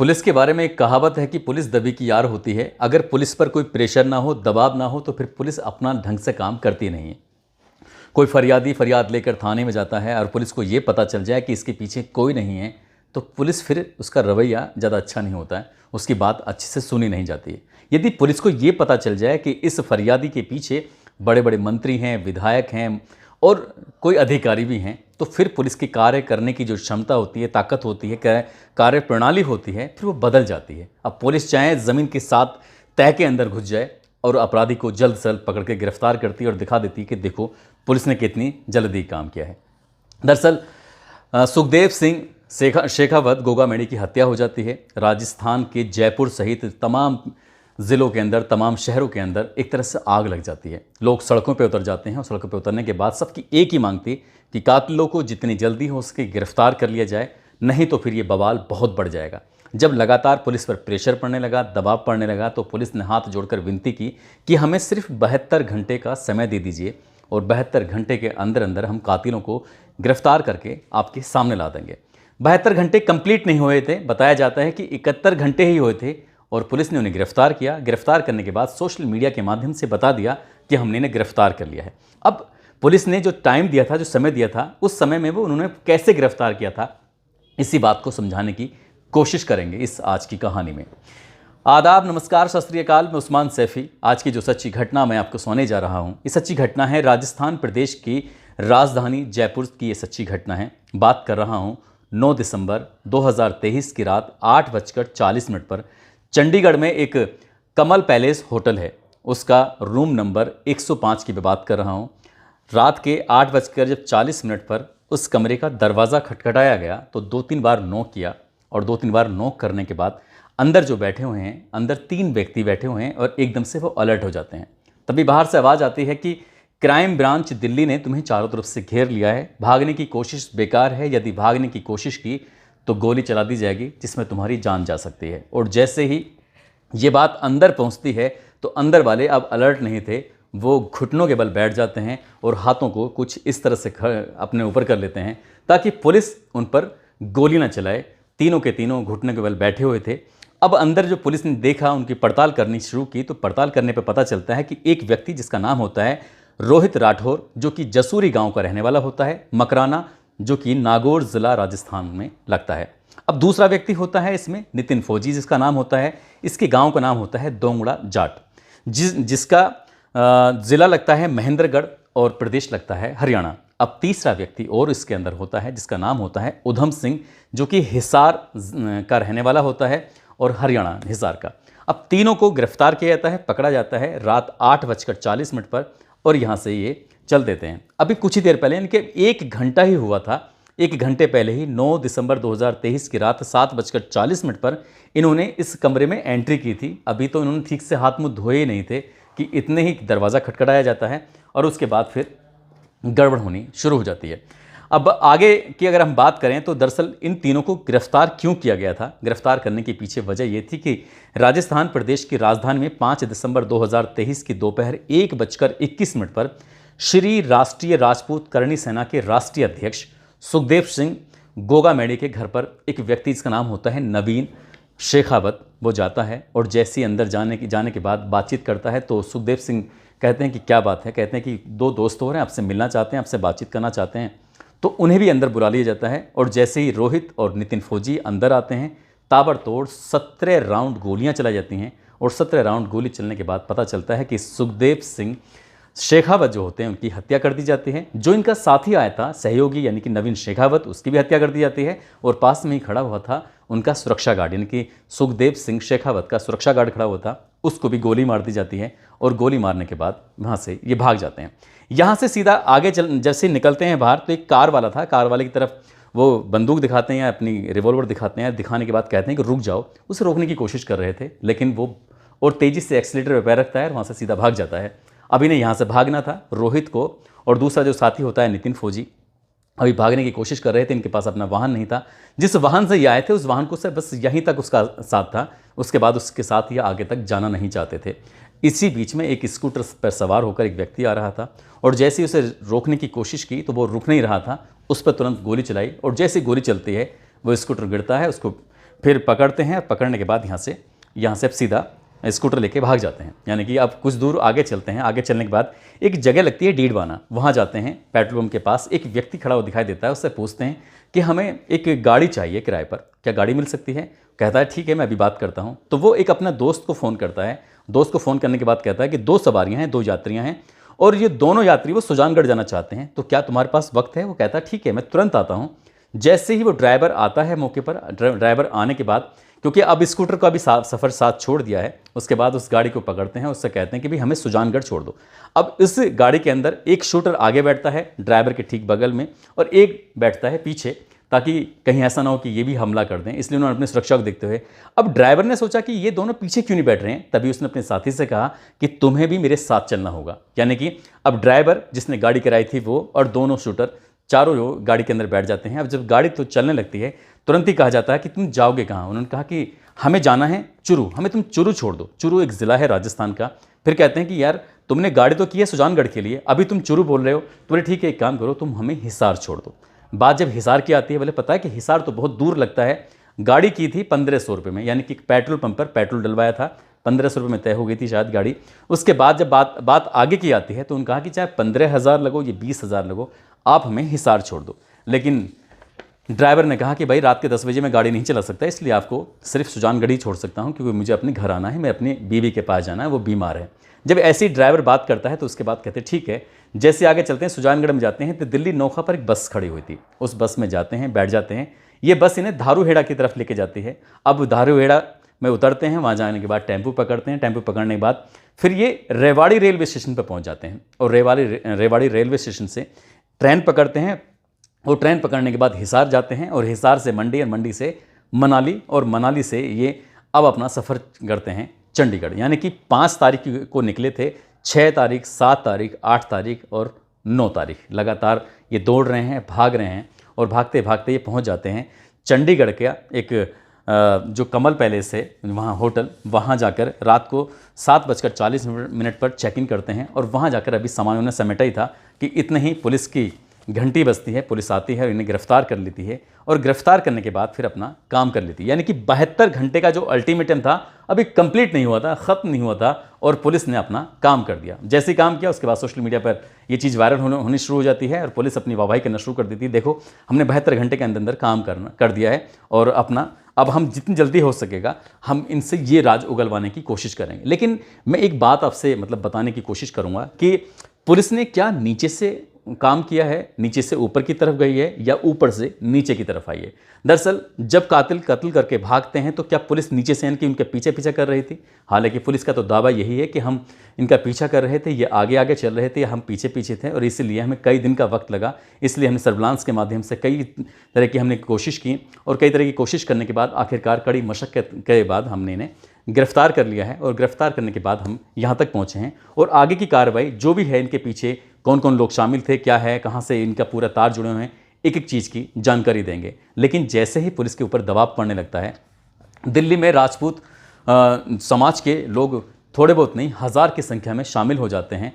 Police के बारे में एक कहावत है कि पुलिस दबी की यार होती है। अगर पुलिस पर कोई प्रेशर ना हो, दबाव ना हो, तो फिर पुलिस अपना ढंग से काम करती नहीं है। कोई फरियादी फरियाद लेकर थाने में जाता है और पुलिस को ये पता चल जाए कि इसके पीछे कोई नहीं है, तो पुलिस फिर उसका रवैया ज़्यादा अच्छा नहीं होता है, उसकी बात अच्छे से सुनी नहीं जाती है। यदि पुलिस को ये पता चल जाए कि इस फरियादी के पीछे बड़े बड़े मंत्री हैं, विधायक हैं और कोई अधिकारी भी हैं, तो फिर पुलिस की कार्य करने की जो क्षमता होती है, ताकत होती है, कार्य प्रणाली होती है, फिर वो बदल जाती है। अब पुलिस चाहे ज़मीन के साथ तह के अंदर घुस जाए और अपराधी को जल्द से जल्द पकड़ के गिरफ्तार करती है और दिखा देती है कि देखो पुलिस ने कितनी जल्दी काम किया है। दरअसल सुखदेव सिंह शेखावत गोगामेडी की हत्या हो जाती है। राजस्थान के जयपुर सहित तमाम ज़िलों के अंदर, तमाम शहरों के अंदर एक तरह से आग लग जाती है। लोग सड़कों पर उतर जाते हैं और सड़कों पर उतरने के बाद सबकी एक ही मांग थी कि कातिलों को जितनी जल्दी हो सके गिरफ्तार कर लिया जाए, नहीं तो फिर ये बवाल बहुत बढ़ जाएगा। जब लगातार पुलिस पर प्रेशर पड़ने लगा, दबाव पड़ने लगा, तो पुलिस ने हाथ जोड़कर विनती की कि हमें सिर्फ 72 घंटे का समय दे दीजिए और 72 घंटे के अंदर अंदर हम कातिलों को गिरफ्तार करके आपके सामने ला देंगे। 72 घंटे कंप्लीट नहीं हुए थे, बताया जाता है कि 71 घंटे ही हुए थे और पुलिस ने उन्हें गिरफ्तार किया। गिरफ्तार करने के बाद सोशल मीडिया के माध्यम से बता दिया कि हमने इन्हें गिरफ्तार कर लिया है। अब पुलिस ने जो टाइम दिया था, जो समय दिया था, उस समय में वो उन्होंने कैसे गिरफ्तार किया था, इसी बात को समझाने की कोशिश करेंगे इस आज की कहानी में। आदाब, नमस्कार, सत श्री अकाल। मैं उस्मान सैफ़ी। आज की जो सच्ची घटना मैं आपको सुनाने जा रहा हूँ, ये सच्ची घटना है राजस्थान प्रदेश की राजधानी जयपुर की। ये सच्ची घटना है। बात कर रहा हूँ 9 दिसंबर 2023 की रात 8:40 पर चंडीगढ़ में एक कमल पैलेस होटल है, उसका रूम नंबर 105 की मैं बात कर रहा हूँ। रात के 8:40 पर उस कमरे का दरवाज़ा खटखटाया गया तो 2-3 बार नॉक किया और 2-3 बार नॉक करने के बाद अंदर जो बैठे हुए हैं, अंदर 3 व्यक्ति बैठे हुए हैं और एकदम से वो अलर्ट हो जाते हैं। तभी बाहर से आवाज़ आती है कि क्राइम ब्रांच दिल्ली ने तुम्हें चारों तरफ से घेर लिया है, भागने की कोशिश बेकार है, यदि भागने की कोशिश की तो गोली चला दी जाएगी जिसमें तुम्हारी जान जा सकती है। और जैसे ही ये बात अंदर पहुंचती है तो अंदर वाले अब अलर्ट नहीं थे, वो घुटनों के बल बैठ जाते हैं और हाथों को कुछ इस तरह से अपने ऊपर कर लेते हैं ताकि पुलिस उन पर गोली ना चलाए। तीनों के तीनों घुटनों के बल बैठे हुए थे। अब अंदर जो पुलिस ने देखा, उनकी पड़ताल करनी शुरू की, तो पड़ताल करने पर पता चलता है कि एक व्यक्ति जिसका नाम होता है रोहित राठौर, जो कि जसूरी गांव का रहने वाला होता है, मकराना, जो कि नागौर ज़िला राजस्थान में लगता है। अब दूसरा व्यक्ति होता है इसमें नितिन फौजी, जिसका नाम होता है, इसके गांव का नाम होता है दोंगड़ा जाट, जिसका ज़िला लगता है महेंद्रगढ़ और प्रदेश लगता है हरियाणा। अब तीसरा व्यक्ति और इसके अंदर होता है जिसका नाम होता है उधम सिंह, जो कि हिसार का रहने वाला होता है और हरियाणा हिसार का। अब तीनों को गिरफ्तार किया जाता है, पकड़ा जाता है रात 8:40 पर और यहाँ से ये चल देते हैं। अभी कुछ ही देर पहले, इनके 1 घंटा ही हुआ था, 1 घंटे पहले ही 9 दिसंबर 2023 की रात 7:40 पर इन्होंने इस कमरे में एंट्री की थी। अभी तो इन्होंने ठीक से हाथ मुंह धोए ही नहीं थे कि इतने ही दरवाज़ा खटखटाया जाता है और उसके बाद फिर गड़बड़ होनी शुरू हो जाती है। अब आगे की अगर हम बात करें तो दरअसल इन तीनों को गिरफ्तार क्यों किया गया था? गिरफ्तार करने के पीछे वजह ये थी कि राजस्थान प्रदेश की राजधानी में 5 दिसंबर 2023 की दोपहर 1:21 पर श्री राष्ट्रीय राजपूत करणी सेना के राष्ट्रीय अध्यक्ष सुखदेव सिंह गोगामेडी के घर पर एक व्यक्ति जिसका नाम होता है नवीन शेखावत, वो जाता है और जैसे ही अंदर जाने के बाद बातचीत करता है तो सुखदेव सिंह कहते हैं कि क्या बात है। कहते हैं कि 2 दोस्त हो रहे हैं, आपसे मिलना चाहते हैं, आपसे बातचीत करना चाहते हैं। तो उन्हें भी अंदर बुला लिया जाता है और जैसे ही रोहित और नितिन फौजी अंदर आते हैं, ताबड़तोड़ 17 राउंड गोलियां चलाई जाती हैं और 17 राउंड गोली चलने के बाद पता चलता है कि सुखदेव सिंह शेखावत जो होते हैं उनकी हत्या कर दी जाती है। जो इनका साथी आया था, सहयोगी, यानी कि नवीन शेखावत, उसकी भी हत्या कर दी जाती है और पास में ही खड़ा हुआ था उनका सुरक्षा गार्ड, यानी कि सुखदेव सिंह शेखावत का सुरक्षा गार्ड खड़ा हुआ था, उसको भी गोली मार दी जाती है और गोली मारने के बाद वहाँ से ये भाग जाते हैं। यहाँ से सीधा आगे जैसे निकलते हैं बाहर तो एक कार वाला था, कार वाले की तरफ वो बंदूक दिखाते हैं या अपनी रिवॉल्वर दिखाते हैं, दिखाने के बाद कहते हैं कि रुक जाओ। उसे रोकने की कोशिश कर रहे थे लेकिन वो और तेज़ी से एक्सीलेटर पर पैर रखता है और वहाँ से सीधा भाग जाता है। अब इन्हें यहाँ से भागना था, रोहित को और दूसरा जो साथी होता है नितिन फौजी, अभी भागने की कोशिश कर रहे थे। इनके पास अपना वाहन नहीं था, जिस वाहन से ये आए थे उस वाहन को से बस यहीं तक उसका साथ था, उसके बाद उसके साथ ये आगे तक जाना नहीं चाहते थे। इसी बीच में एक स्कूटर पर सवार होकर एक व्यक्ति आ रहा था और जैसे ही उसे रोकने की कोशिश की तो वो रुक नहीं रहा था, उस पर तुरंत गोली चलाई और जैसे गोली चलती है वो स्कूटर गिरता है, उसको फिर पकड़ते हैं, पकड़ने के बाद यहाँ से अब सीधा स्कूटर लेके भाग जाते हैं। यानी कि अब कुछ दूर आगे चलते हैं। आगे चलने के बाद एक जगह लगती है डीडवाना, वहाँ जाते हैं। पेट्रोल पंप के पास एक व्यक्ति खड़ा हुआ दिखाई देता है। उससे पूछते हैं कि हमें एक गाड़ी चाहिए किराए पर, क्या गाड़ी मिल सकती है? कहता है ठीक है, मैं अभी बात करता हूँ। तो वो एक अपना दोस्त को फ़ोन करता है। दोस्त को फ़ोन करने के बाद कहता है कि 2 सवारियाँ हैं, 2 यात्रियाँ हैं और ये दोनों यात्री वो सुजानगढ़ जाना चाहते हैं, तो क्या तुम्हारे पास वक्त है? वो कहता है ठीक है, मैं तुरंत आता हूँ। जैसे ही वो ड्राइवर आता है मौके पर, ड्राइवर आने के बाद, क्योंकि अब स्कूटर का भी सफ़र साथ छोड़ दिया है, उसके बाद उस गाड़ी को पकड़ते हैं। उससे कहते हैं कि भाई हमें सुजानगढ़ छोड़ दो। अब इस गाड़ी के अंदर एक शूटर आगे बैठता है ड्राइवर के ठीक बगल में और एक बैठता है पीछे, ताकि कहीं ऐसा ना हो कि ये भी हमला कर दें, इसलिए उन्होंने अपनी सुरक्षा को देखते हुए। अब ड्राइवर ने सोचा कि ये दोनों पीछे क्यों नहीं बैठ रहे हैं, तभी उसने अपने साथी से कहा कि तुम्हें भी मेरे साथ चलना होगा। यानी कि अब ड्राइवर जिसने गाड़ी कराई थी वो और दोनों शूटर चारों लोग गाड़ी के अंदर बैठ जाते हैं। अब जब गाड़ी तो चलने लगती है, तुरंत ही कहा जाता है कि तुम जाओगे कहाँ? उन्होंने कहा कि हमें जाना है चुरू, हमें तुम चुरू छोड़ दो। चुरू एक ज़िला है राजस्थान का। फिर कहते हैं कि यार तुमने गाड़ी तो की है सुजानगढ़ के लिए, अभी तुम चुरू बोल रहे हो। तो बोले ठीक है, एक काम करो, तुम हमें हिसार छोड़ दो। बात जब हिसार की आती है, बोले पता है कि हिसार तो बहुत दूर लगता है। गाड़ी की थी 1500 रुपये में, यानी कि पेट्रोल पंप पर पेट्रोल डलवाया था, 1500 रुपये में तय हो गई थी शायद गाड़ी। उसके बाद जब बात आगे की आती है तो उन्होंने कहा कि चाहे 15,000 लगो या 20,000 लगो, आप हमें हिसार छोड़ दो। लेकिन ड्राइवर ने कहा कि भाई रात के 10 बजे मैं गाड़ी नहीं चला सकता, इसलिए आपको सिर्फ सुजानगढ़ ही छोड़ सकता हूँ, क्योंकि मुझे अपने घर आना है, मैं अपनी बीवी के पास जाना है, वो बीमार है। जब ऐसे ही ड्राइवर बात करता है तो उसके बाद कहते हैं ठीक है। जैसे आगे चलते हैं, सुजानगढ़ में जाते हैं तो दिल्ली नोखा पर एक बस खड़ी हुई थी। उस बस में जाते हैं, बैठ जाते हैं। ये बस इन्हें धारूहेड़ा की तरफ लेके जाती है। अब धारूहेड़ा में उतरते हैं, वहाँ जाने के बाद टेम्पो पकड़ते हैं। टेम्पो पकड़ने के बाद फिर ये रेवाड़ी रेलवे स्टेशन पर पहुँच जाते हैं और रेवाड़ी रेलवे स्टेशन से ट्रेन पकड़ते हैं। और ट्रेन पकड़ने के बाद हिसार जाते हैं और हिसार से मंडी और मंडी से मनाली और मनाली से ये अब अपना सफ़र करते हैं चंडीगढ़। यानी कि 5 तारीख को निकले थे, 6 तारीख, 7 तारीख, 8 तारीख और 9 तारीख लगातार ये दौड़ रहे हैं, भाग रहे हैं और भागते भागते ये पहुंच जाते हैं चंडीगढ़ का एक जो कमल पैलेस है वहाँ होटल, वहाँ जाकर रात को 7:40 पर चेक इन करते हैं। और वहाँ जाकर अभी सामान उन्हें समेटा ही था कि इतने ही पुलिस की घंटी बजती है, पुलिस आती है और इन्हें गिरफ्तार कर लेती है और गिरफ्तार करने के बाद फिर अपना काम कर लेती है। यानी कि 72 घंटे का जो अल्टीमेटम था अभी कंप्लीट नहीं हुआ था, ख़त्म नहीं हुआ था और पुलिस ने अपना काम कर दिया। जैसे ही काम किया उसके बाद सोशल मीडिया पर ये चीज़ वायरल होनी शुरू हो जाती है और पुलिस अपनी वाहवाही करना शुरू कर देती है, देखो हमने 72 घंटे के अंदर काम कर दिया है और अपना अब हम जितनी जल्दी हो सकेगा हम इनसे ये राज उगलवाने की कोशिश करेंगे। लेकिन मैं एक बात आपसे बताने की कोशिश करूँगा कि पुलिस ने क्या नीचे से काम किया है, नीचे से ऊपर की तरफ गई है या ऊपर से नीचे की तरफ आई है। दरअसल जब कातिल कत्ल करके भागते हैं तो क्या पुलिस नीचे से इनके उनके पीछे पीछे कर रही थी? हालांकि पुलिस का तो दावा यही है कि हम इनका पीछा कर रहे थे, ये आगे आगे चल रहे थे, हम पीछे पीछे थे और इसीलिए हमें कई दिन का वक्त लगा। इसलिए हमने सर्विलांस के माध्यम से कई तरह की हमने कोशिश की और कई तरह की कोशिश करने के बाद आखिरकार कड़ी मशक्क़त के बाद हमने इन्हें गिरफ्तार कर लिया है और गिरफ्तार करने के बाद हम यहाँ तक पहुँचे हैं। और आगे की कार्रवाई जो भी है, इनके पीछे कौन कौन लोग शामिल थे, क्या है, कहाँ से इनका पूरा तार जुड़े हुए हैं, एक एक चीज़ की जानकारी देंगे। लेकिन जैसे ही पुलिस के ऊपर दबाव पड़ने लगता है, दिल्ली में राजपूत समाज के लोग थोड़े बहुत नहीं 1000 की संख्या में शामिल हो जाते हैं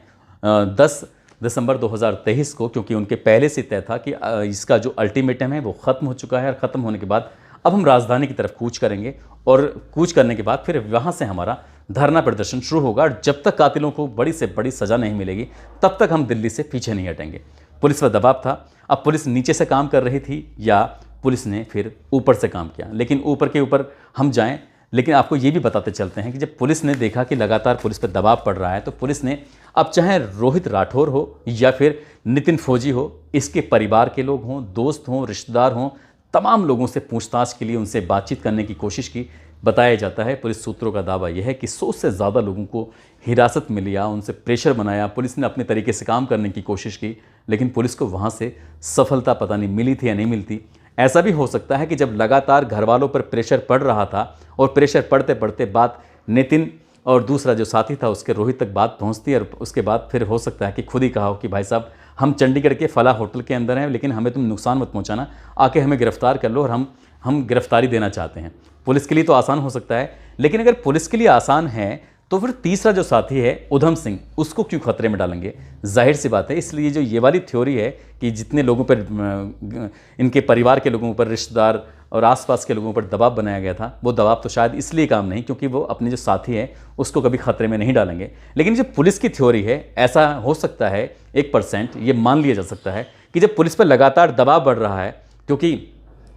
10 दिसंबर 2023 को, क्योंकि उनके पहले से तय था कि इसका जो अल्टीमेटम है वो ख़त्म हो चुका है और ख़त्म होने के बाद अब हम राजधानी की तरफ कूच करेंगे और कूच करने के बाद फिर वहाँ से हमारा धरना प्रदर्शन शुरू होगा और जब तक कातिलों को बड़ी से बड़ी सज़ा नहीं मिलेगी तब तक हम दिल्ली से पीछे नहीं हटेंगे। पुलिस पर दबाव था। अब पुलिस नीचे से काम कर रही थी या पुलिस ने फिर ऊपर से काम किया। लेकिन ऊपर के ऊपर हम जाएं, लेकिन आपको ये भी बताते चलते हैं कि जब पुलिस ने देखा कि लगातार पुलिस पर दबाव पड़ रहा है तो पुलिस ने अब चाहे रोहित राठौर हो या फिर नितिन फौजी हो, इसके परिवार के लोग हों, दोस्त हों, रिश्तेदार हों, तमाम लोगों से पूछताछ के लिए उनसे बातचीत करने की कोशिश की। बताया जाता है, पुलिस सूत्रों का दावा यह है कि 100 से ज़्यादा लोगों को हिरासत में लिया, उनसे प्रेशर बनाया, पुलिस ने अपने तरीके से काम करने की कोशिश की, लेकिन पुलिस को वहाँ से सफलता पता नहीं मिली थी या नहीं मिलती। ऐसा भी हो सकता है कि जब लगातार घर वालों पर प्रेशर पड़ रहा था और प्रेशर पड़ते पड़ते बात नितिन और दूसरा जो साथी था उसके रोहित तक बात पहुंचती है और उसके बाद फिर हो सकता है कि खुद ही कहा हो कि भाई साहब हम चंडीगढ़ के फला होटल के अंदर हैं, लेकिन हमें तुम नुकसान मत पहुंचाना, आके हमें गिरफ्तार कर लो और हम गिरफ्तारी देना चाहते हैं। पुलिस के लिए तो आसान हो सकता है, लेकिन अगर पुलिस के लिए आसान है तो फिर तीसरा जो साथी है उधम सिंह, उसको क्यों खतरे में डालेंगे? जाहिर सी बात है। इसलिए जो ये वाली थ्योरी है कि जितने लोगों पर, इनके परिवार के लोगों पर, रिश्तेदार और आसपास के लोगों पर दबाव बनाया गया था, वो दबाव तो शायद इसलिए काम नहीं क्योंकि वो अपने जो साथी हैं उसको कभी खतरे में नहीं डालेंगे। लेकिन जो पुलिस की थ्योरी है, ऐसा हो सकता है 1% ये मान लिया जा सकता है कि जब पुलिस पर लगातार दबाव बढ़ रहा है, क्योंकि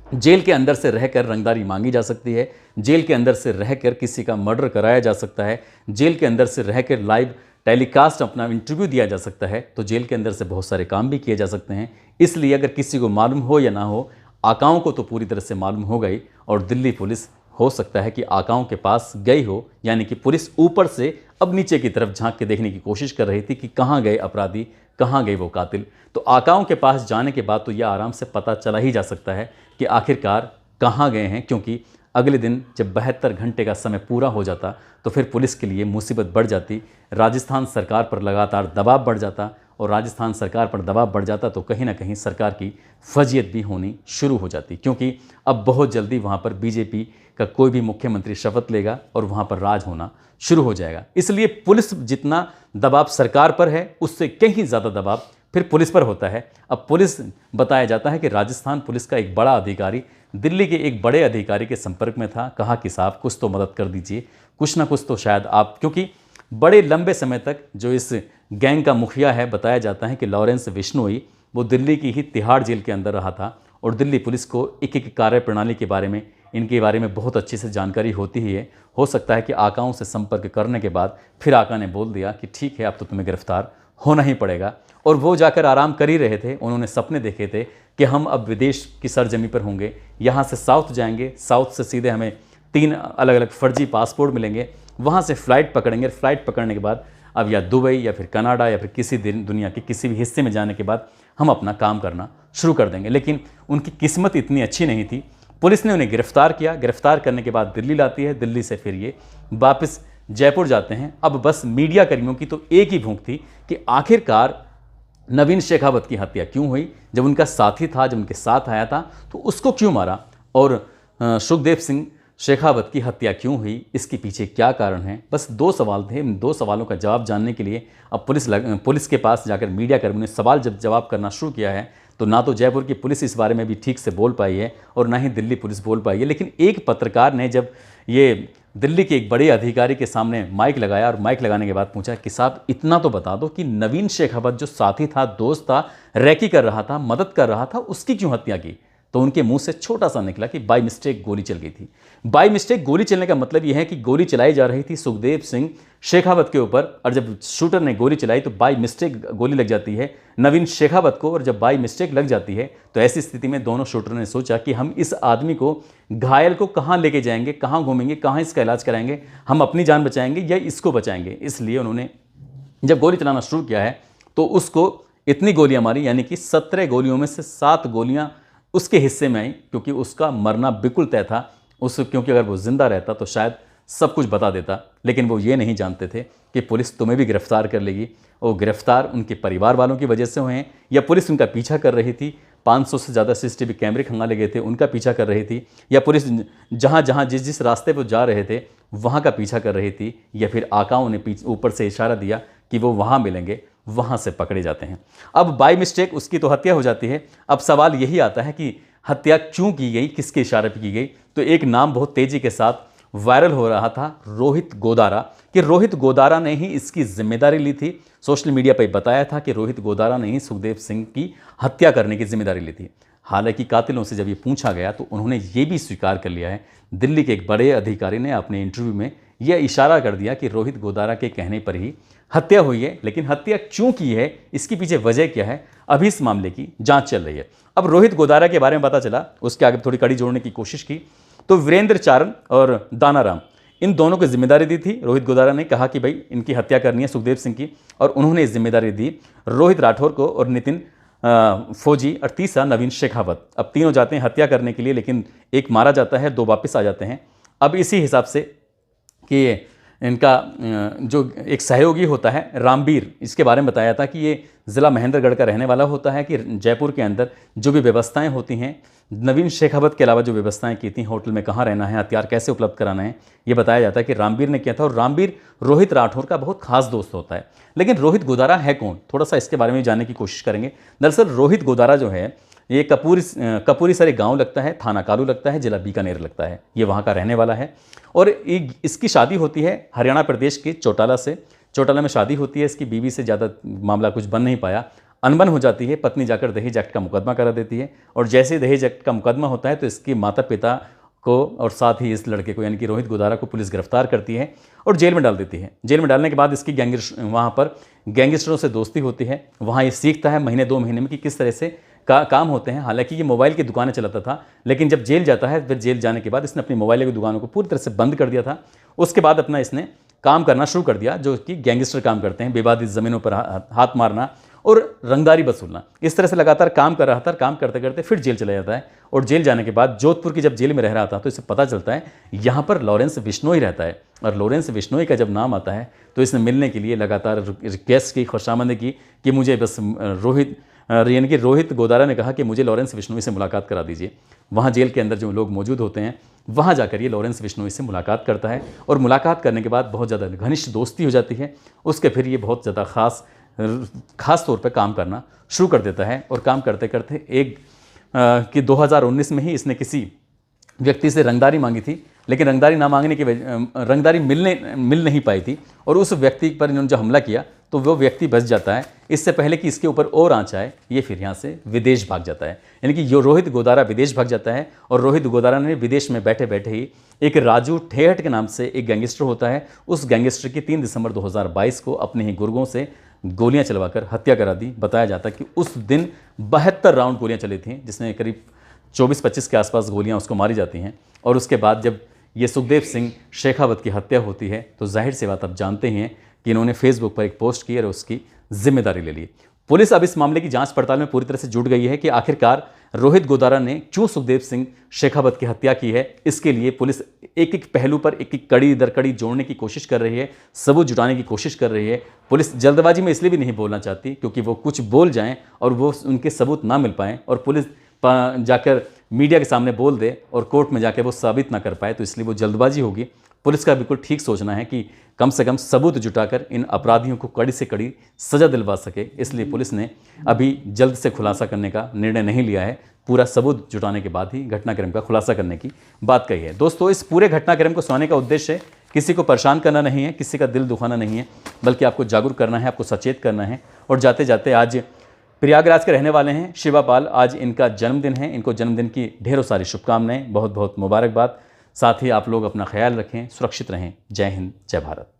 जेल के अंदर से रहकर रंगदारी मांगी जा सकती है, जेल के अंदर से रहकर किसी का मर्डर कराया जा सकता है, जेल के अंदर से रहकर लाइव टेलीकास्ट अपना इंटरव्यू दिया जा सकता है, तो जेल के अंदर से बहुत सारे काम भी किए जा सकते हैं। इसलिए अगर किसी को मालूम हो या ना हो, आकाओं को तो पूरी तरह से मालूम हो गई, और दिल्ली पुलिस हो सकता है कि आकाओं के पास गई हो, यानी कि पुलिस ऊपर से अब नीचे की तरफ झांक के देखने की कोशिश कर रही थी कि कहाँ गए अपराधी, कहाँ गए वो कातिल। तो आकाओं के पास जाने के बाद तो यह आराम से पता चला ही जा सकता है कि आखिरकार कहाँ गए हैं, क्योंकि अगले दिन जब 72 घंटे का समय पूरा हो जाता तो फिर पुलिस के लिए मुसीबत बढ़ जाती, राजस्थान सरकार पर लगातार दबाव बढ़ जाता, और राजस्थान सरकार पर दबाव बढ़ जाता तो कहीं ना कहीं सरकार की फजियत भी होनी शुरू हो जाती, क्योंकि अब बहुत जल्दी वहाँ पर बीजेपी का कोई भी मुख्यमंत्री शपथ लेगा और वहाँ पर राज होना शुरू हो जाएगा। इसलिए पुलिस जितना दबाव सरकार पर है, उससे कहीं ज़्यादा दबाव फिर पुलिस पर होता है। अब पुलिस, बताया जाता है कि राजस्थान पुलिस का एक बड़ा अधिकारी दिल्ली के एक बड़े अधिकारी के संपर्क में था, कहा कि साहब कुछ तो मदद कर दीजिए, कुछ ना कुछ तो शायद आप, क्योंकि बड़े लंबे समय तक जो इस गैंग का मुखिया है, बताया जाता है कि लॉरेंस बिश्नोई, वो दिल्ली की ही तिहाड़ जेल के अंदर रहा था, और दिल्ली पुलिस को एक एक कार्यप्रणाली के बारे में, इनके बारे में बहुत अच्छे से जानकारी होती ही है। हो सकता है कि आकाओं से संपर्क करने के बाद फिर आका ने बोल दिया कि ठीक है, अब तो तुम्हें गिरफ्तार होना ही पड़ेगा, और वो जाकर आराम कर ही रहे थे। उन्होंने सपने देखे थे कि हम अब विदेश की सरजमी पर होंगे, यहाँ से साउथ जाएंगे, साउथ से सीधे हमें 3 अलग अलग फर्जी पासपोर्ट मिलेंगे, वहाँ से फ़्लाइट पकड़ेंगे, फ़्लाइट पकड़ने के बाद अब या दुबई या फिर कनाडा या फिर किसी दिन दुनिया के किसी भी हिस्से में जाने के बाद हम अपना काम करना शुरू कर देंगे। लेकिन उनकी किस्मत इतनी अच्छी नहीं थी। पुलिस ने उन्हें गिरफ्तार किया, गिरफ्तार करने के बाद दिल्ली लाती है, दिल्ली से फिर ये वापस जयपुर जाते हैं। अब बस मीडिया कर्मियों की तो एक ही भूख थी कि आखिरकार नवीन शेखावत की हत्या क्यों हुई, जब उनका साथी था, जब उनके साथ आया था, तो उसको क्यों मारा, और सुखदेव सिंह शेखावत की हत्या क्यों हुई, इसके पीछे क्या कारण है। बस 2 सवाल थे। इन 2 सवालों का जवाब जानने के लिए अब पुलिस के पास जाकर मीडिया कर्मियों ने सवाल जब जवाब करना शुरू किया है, तो ना तो जयपुर की पुलिस इस बारे में भी ठीक से बोल पाई है और ना ही दिल्ली पुलिस बोल पाई है। लेकिन एक पत्रकार ने जब ये दिल्ली के एक बड़े अधिकारी के सामने माइक लगाया, और माइक लगाने के बाद पूछा कि साहब इतना तो बता दो कि नवीन शेखावत जो साथी था, दोस्त था, रैकी कर रहा था, मदद कर रहा था, उसकी क्यों हत्या की। तो उनके मुंह से छोटा सा निकला कि बाई मिस्टेक गोली चल गई थी। बाई मिस्टेक गोली चलने का मतलब यह है कि गोली चलाई जा रही थी सुखदेव सिंह शेखावत के ऊपर, और जब शूटर ने गोली चलाई तो बाई मिस्टेक गोली लग जाती है नवीन शेखावत को, और जब बाई मिस्टेक लग जाती है तो ऐसी स्थिति में दोनों शूटरों ने सोचा कि हम इस आदमी को, घायल को कहाँ लेके जाएंगे, कहाँ घूमेंगे, कहाँ इसका इलाज कराएंगे, हम अपनी जान बचाएंगे या इसको बचाएंगे। इसलिए उन्होंने जब गोली चलाना शुरू किया है तो उसको इतनी गोलियां मारी, यानी कि 17 गोलियों में से 7 गोलियां उसके हिस्से में आई, क्योंकि उसका मरना बिल्कुल तय था। क्योंकि अगर वो जिंदा रहता तो शायद सब कुछ बता देता, लेकिन वो ये नहीं जानते थे कि पुलिस तुम्हें भी गिरफ्तार कर लेगी। और गिरफ्तार उनके परिवार वालों की वजह से हुए हैं, या पुलिस उनका पीछा कर रही थी, 500 से ज़्यादा CCTV कैमरे खंगाले गए थे, उनका पीछा कर रही थी, या पुलिस जहाँ जहाँ जिस रास्ते पर जा रहे थे वहाँ का पीछा कर रही थी, या फिर आकाओं ने ऊपर से इशारा दिया कि वो वहाँ मिलेंगे, वहाँ से पकड़े जाते हैं। अब बाय मिस्टेक उसकी तो हत्या हो जाती है। अब सवाल यही आता है कि हत्या क्यों की गई, किसके इशारे पर की गई। तो एक नाम बहुत तेज़ी के साथ वायरल हो रहा था, रोहित गोदारा, कि रोहित गोदारा ने ही इसकी जिम्मेदारी ली थी। सोशल मीडिया पर बताया था कि रोहित गोदारा ने ही सुखदेव सिंह की हत्या करने की जिम्मेदारी ली थी। हालांकि कातिलों से जब ये पूछा गया तो उन्होंने ये भी स्वीकार कर लिया है। दिल्ली के एक बड़े अधिकारी ने अपने इंटरव्यू में यह इशारा कर दिया कि रोहित गोदारा के कहने पर ही हत्या हुई है, लेकिन हत्या क्यों की है, इसके पीछे वजह क्या है, अभी इस मामले की जांच चल रही है। अब रोहित गोदारा के बारे में पता चला, उसके आगे थोड़ी कड़ी जोड़ने की कोशिश की तो वीरेंद्र चारण और दानाराम, इन दोनों को जिम्मेदारी दी थी। रोहित गोदारा ने कहा कि भाई इनकी हत्या करनी है सुखदेव सिंह की, और उन्होंने इस जिम्मेदारी दी रोहित राठौर को और नितिन फौजी और तीसरा नवीन शेखावत। अब तीनों जाते हैं हत्या करने के लिए, लेकिन एक मारा जाता है, 2 वापस आ जाते हैं। अब इसी हिसाब से कि इनका जो एक सहयोगी होता है रामबीर, इसके बारे में बताया था कि ये ज़िला महेंद्रगढ़ का रहने वाला होता है, कि जयपुर के अंदर जो भी व्यवस्थाएं होती हैं, नवीन शेखावत के अलावा जो व्यवस्थाएं की थी, होटल में कहाँ रहना है, हथियार कैसे उपलब्ध कराना है, ये बताया जाता है कि रामबीर ने किया था। और रामबीर रोहित राठौर का बहुत खास दोस्त होता है। लेकिन रोहित गोदारा है कौन, थोड़ा सा इसके बारे में जानने की कोशिश करेंगे। दरअसल रोहित गोदारा जो है ये कपूरी सरे गांव लगता है, थाना कारू लगता है, जिला बीकानेर लगता है। ये वहाँ का रहने वाला है और इसकी शादी होती है हरियाणा प्रदेश के चौटाला से। चौटाला में शादी होती है इसकी। बीवी से ज़्यादा मामला कुछ बन नहीं पाया, अनबन हो जाती है। पत्नी जाकर दहेज एक्ट का मुकदमा करा देती है और जैसे ही दहेज एक्ट का मुकदमा होता है तो इसके माता पिता को और साथ ही इस लड़के को यानी कि रोहित गोदारा को पुलिस गिरफ्तार करती है और जेल में डाल देती है। जेल में डालने के बाद इसकी वहाँ पर गैंगस्टरों से दोस्ती होती है। वहाँ ये सीखता है महीने 2 महीने में कि किस तरह से काम होते हैं। हालांकि ये मोबाइल की दुकानें चलाता था, लेकिन जब जेल जाता है फिर जेल जाने के बाद इसने अपनी मोबाइल की दुकानों को पूरी तरह से बंद कर दिया था। उसके बाद अपना इसने काम करना शुरू कर दिया जो कि गैंगस्टर काम करते हैं, विवादित ज़मीनों पर हाथ मारना और रंगदारी वसूलना। इस तरह से लगातार काम कर रहा था। काम करते करते फिर जेल चला जाता है और जेल जाने के बाद जोधपुर की जब जेल में रह रहा था तो इसे पता चलता है यहाँ पर लॉरेंस बिश्नोई रहता है। और लॉरेंस बिश्नोई का जब नाम आता है तो इसने मिलने के लिए लगातार रिक्वेस्ट की, खुशामदी की कि मुझे बस रोहित गोदारा ने कहा कि मुझे लॉरेंस बिश्नोई से मुलाकात करा दीजिए। वहाँ जेल के अंदर जो लोग मौजूद होते हैं वहाँ जाकर ये लॉरेंस बिश्नोई से मुलाकात करता है और मुलाकात करने के बाद बहुत ज़्यादा घनिष्ठ दोस्ती हो जाती है। उसके फिर ये बहुत ज़्यादा ख़ास तौर पे काम करना शुरू कर देता है और काम करते करते कि 2019 में ही इसने किसी व्यक्ति से रंगदारी मांगी थी, लेकिन रंगदारी ना मांगने की रंगदारी मिल नहीं पाई थी और उस व्यक्ति पर इन्होंने जो हमला किया तो वो व्यक्ति बच जाता है। इससे पहले कि इसके ऊपर और आँच आए ये फिर यहाँ से विदेश भाग जाता है। यानी कि यो रोहित गोदारा विदेश भाग जाता है और रोहित गोदारा ने विदेश में बैठे बैठे ही एक राजू ठेहट के नाम से एक गैंगस्टर होता है। उस गैंगस्टर की 3 दिसंबर 2022 को अपने ही गुर्गों से गोलियां चलवाकर हत्या करा दी। बताया जाता है कि उस दिन 72 राउंड गोलियां चली थीं, जिसमें करीब 24-25 के आसपास गोलियां उसको मारी जाती हैं। और उसके बाद जब ये सुखदेव सिंह शेखावत की हत्या होती है तो जाहिर सी बात आप जानते हैं कि इन्होंने फेसबुक पर एक पोस्ट की और उसकी जिम्मेदारी ले ली। पुलिस अब इस मामले की जांच पड़ताल में पूरी तरह से जुट गई है कि आखिरकार रोहित गोदारा ने क्यों सुखदेव सिंह शेखावत की हत्या की है। इसके लिए पुलिस एक एक पहलू पर एक एक कड़ी दर कड़ी जोड़ने की कोशिश कर रही है, सबूत जुटाने की कोशिश कर रही है। पुलिस जल्दबाजी में इसलिए भी नहीं बोलना चाहती क्योंकि वो कुछ बोल जाएं और वो उनके सबूत ना मिल पाएँ और पुलिस जाकर मीडिया के सामने बोल दे और कोर्ट में जाकर वो साबित ना कर पाए, तो इसलिए वो जल्दबाजी होगी। पुलिस का बिल्कुल ठीक सोचना है कि कम से कम सबूत जुटाकर इन अपराधियों को कड़ी से कड़ी सज़ा दिलवा सके। इसलिए पुलिस ने अभी जल्द से खुलासा करने का निर्णय नहीं लिया है। पूरा सबूत जुटाने के बाद ही घटनाक्रम का खुलासा करने की बात कही है। दोस्तों, इस पूरे घटनाक्रम को सुनाने का उद्देश्य किसी को परेशान करना नहीं है, किसी का दिल दुखाना नहीं है, बल्कि आपको जागरूक करना है, आपको सचेत करना है। और जाते जाते आज प्रयागराज के रहने वाले हैं शिवापाल, आज इनका जन्मदिन है। इनको जन्मदिन की ढेरों सारी शुभकामनाएं, बहुत बहुत मुबारकबाद। साथ ही आप लोग अपना ख्याल रखें, सुरक्षित रहें। जय हिंद, जय भारत।